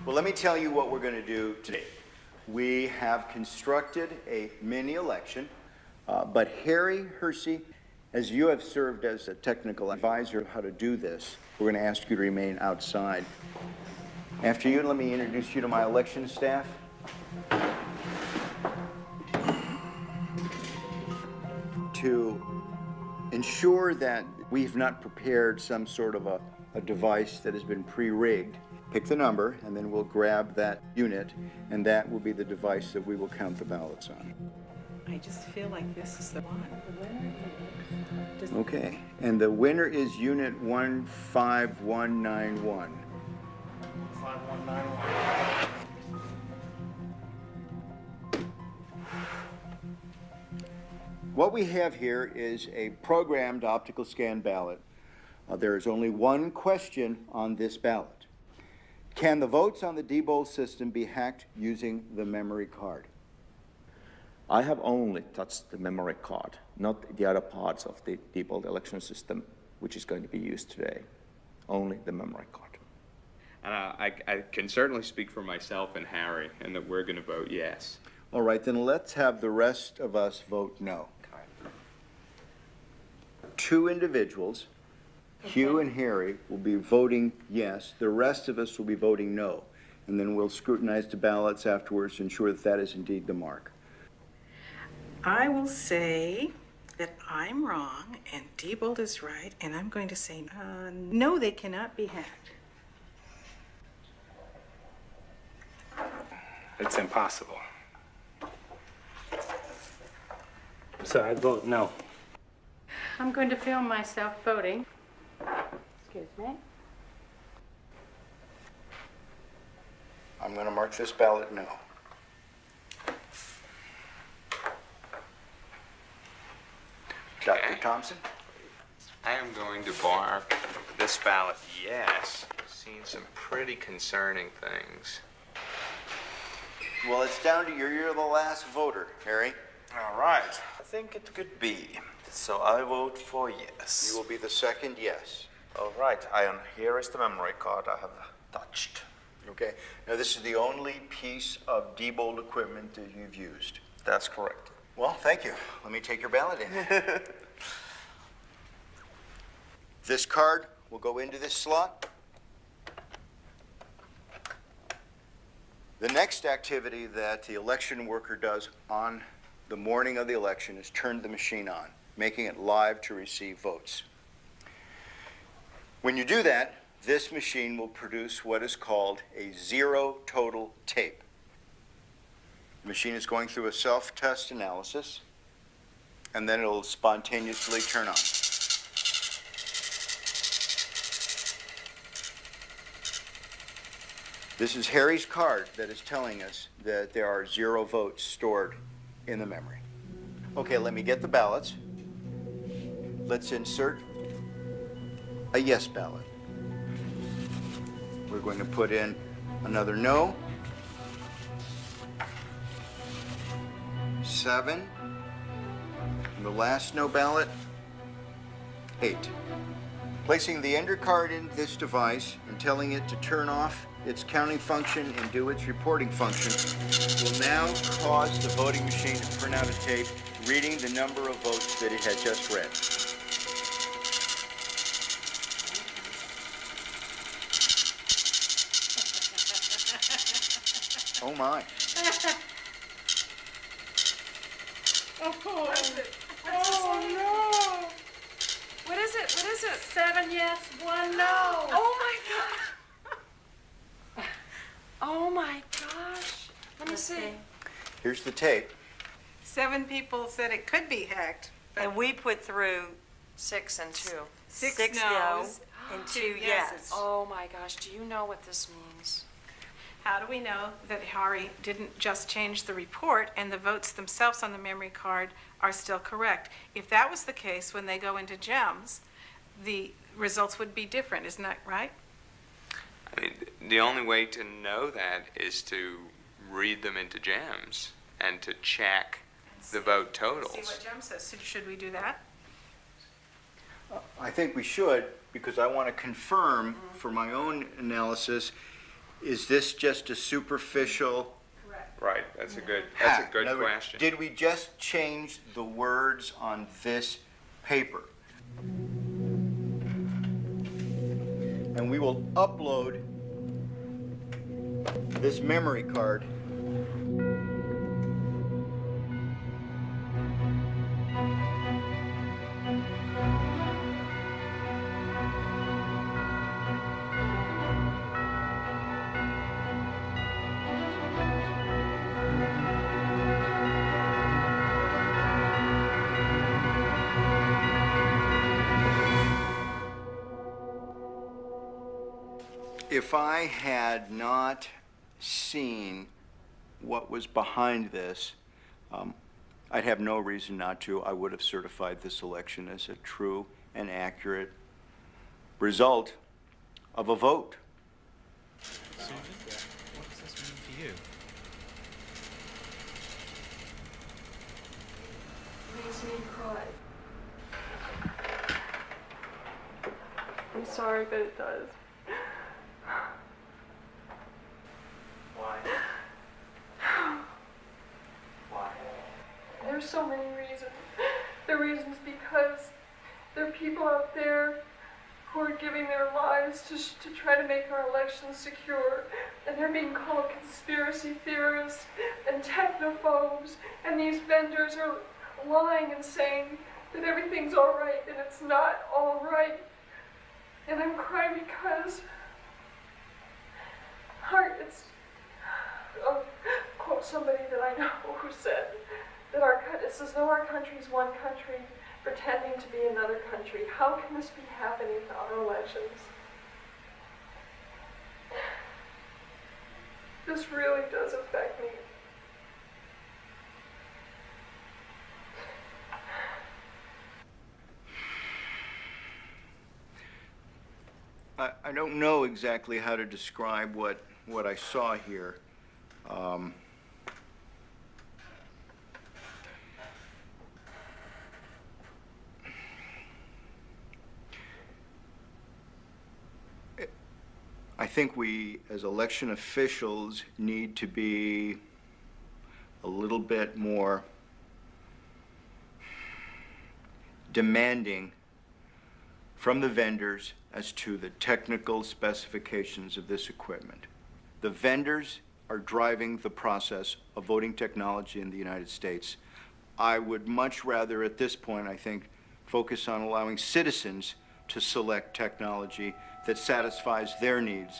Well, let me tell you what we're going to do today. We have constructed a mini election, but Harry Hersey, as you have served as a technical advisor of how to do this, we're going to ask you to remain outside. After you, let me introduce you to my election staff. To ensure that we've not prepared some sort of a device that has been pre-rigged, pick the number, and then we'll grab that unit, and that will be the device that we will count the ballots on. I just feel like this is the one. Okay, and the winner is unit 15191. 5191. What we have here is a programmed optical scan ballot. There is only one question on this ballot. Can the votes on the Deibold system be hacked using the memory card? I have only touched the memory card, not the other parts of the Deibold election system, which is going to be used today. Only the memory card. And I can certainly speak for myself and Harry, and that we're going to vote yes. All right, then let's have the rest of us vote no. Two individuals, Hugh and Harry, will be voting yes. The rest of us will be voting no. And then we'll scrutinize the ballots afterwards to ensure that that is indeed the mark. I will say that I'm wrong and Deibold is right, and I'm going to say no, they cannot be hacked. It's impossible. So I vote no. I'm going to film myself voting. Excuse me. I'm going to mark this ballot no. Dr. Thompson? I am going to mark this ballot yes. I've seen some pretty concerning things. Well, it's down to you. You're the last voter, Harry. All right. I think it could be. So I vote for yes. You will be the second yes. All right. Here is the memory card I have touched. Okay. Now, this is the only piece of Deibold equipment that you've used. That's correct. Well, thank you. Let me take your ballot in. This card will go into this slot. The next activity that the election worker does on the morning of the election is turn the machine on, making it live to receive votes. When you do that, this machine will produce what is called a zero total tape. The machine is going through a self-test analysis, and then it'll spontaneously turn on. This is Harry's card that is telling us that there are 0 votes stored in the memory. Okay, let me get the ballots. Let's insert a yes ballot. We're going to put in another no. 7. And the last no ballot, 8. Placing the ender card in this device and telling it to turn off its counting function and do its reporting function will now cause the voting machine to print out a tape reading the number of votes that it had just read. Oh my. Oh, no. What is it? What is it? 7 yes, 1 no. Oh, my God. Oh, my gosh. Let me see. Here's the tape. 7 people said it could be hacked. And we put through 6 and 2. 6 no no's and 2 2 yeses. yes. Oh, my gosh. Do you know what this means? How do we know that Harry didn't just change the report and the votes themselves on the memory card are still correct? If that was the case, when they go into GEMS, the results would be different, isn't that right? I mean, the only way to know that is to read them into GEMS and to check the vote totals. See what GEMS says. So should we do that? I think we should, because I want to confirm for my own analysis Is this just a superficial? Right, that's a good In other words, question. Did we just change the words on this paper? And we will upload this memory card if I had not seen what was behind this, I'd have no reason not to. I would have certified this election as a true and accurate result of a vote. Susan, what does this mean to you? Makes me cry. I'm sorry, but it does. Why? Why? There's so many reasons. The reasons because there are people out there who are giving their lives to try to make our elections secure, and they're being called conspiracy theorists and technophobes, and these vendors are lying and saying that everything's all right, and it's not all right. And I'm crying because I'll quote somebody that I know who said that it says, though our country is one country, pretending to be another country, how can this be happening to our elections? This really does affect me. I don't know exactly how to describe what I saw here. I think we, as election officials, need to be a little bit more demanding from the vendors as to the technical specifications of this equipment. The vendors are driving the process of voting technology in the United States. I would much rather, at this point, I think, focus on allowing citizens to select technology that satisfies their needs.